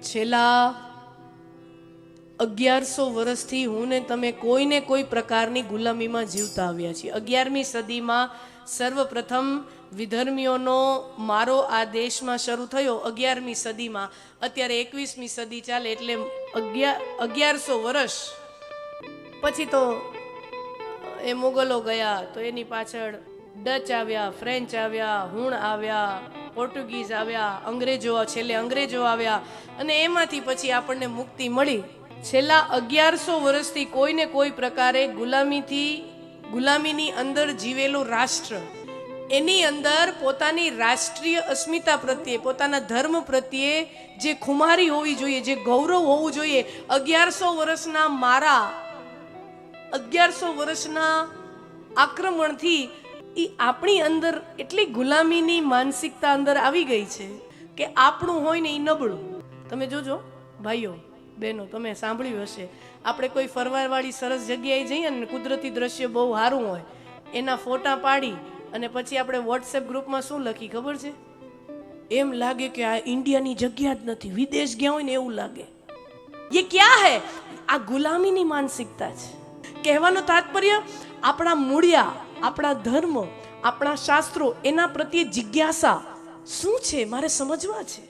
છેલ્લા 1100 વર્ષથી હું ને તમે કોઈને કોઈ પ્રકારની ગુલામીમાં જીવતા આવ્યા છીએ। 11મી સદીમાં સર્વપ્રથમ વિધર્મીઓનો મારો આ દેશમાં શરૂ થયો 11મી સદીમાં। અત્યારે 21મી સદી ચાલે એટલે 1100 વર્ષ પછી તો એ મુગલો ગયા, તો એની પાછળ ડચ આવ્યા, ફ્રેન્ચ આવ્યા, હુણ આવ્યા, પોર્ટુગીઝ આવ્યા, અંગ્રેજો, છેલ્લે અંગ્રેજો આવ્યા અને એમાંથી પછી આપણને મુક્તિ મળી। છેલ્લા 1100 વર્ષથી કોઈને કોઈ પ્રકારે ગુલામીની અંદર જીવેલું રાષ્ટ્ર એની અંદર પોતાની રાષ્ટ્રીય અસ્મિતા પ્રત્યે, પોતાના ધર્મ પ્રત્યે જે ખુમારી હોવી જોઈએ, જે ગૌરવ હોવું જોઈએ, 1100 વર્ષના મારા 1100 વર્ષના આક્રમણથી આપણી અંદર એટલી ગુલામીની માનસિકતા અંદર આવી ગઈ છે કે આપણું હોય ને એ નબળું। તમે જોજો ભાઈઓ બહેનો, તમે સાંભળ્યું હશે, આપણે કોઈ ફરવાવાળી સરસ જગ્યાએ જઈએ ને કુદરતી દ્રશ્ય બહુ સારું હોય, એના ફોટા પાડી અને પછી આપણે વોટ્સએપ ગ્રુપમાં શું લખી ખબર છે? એમ લાગે કે આ ઇન્ડિયાની જગ્યા જ નથી, વિદેશ ગયા હોય ને એવું લાગે। ये क्या है? આ ગુલામીની માનસિકતા છે। કહેવાનો તાત્પર્ય આપણા મૂળિયા, આપણા ધર્મ, આપણા શાસ્ત્રો, એના પ્રત્યે જિજ્ઞાસા શું છે મારે સમજવા છે।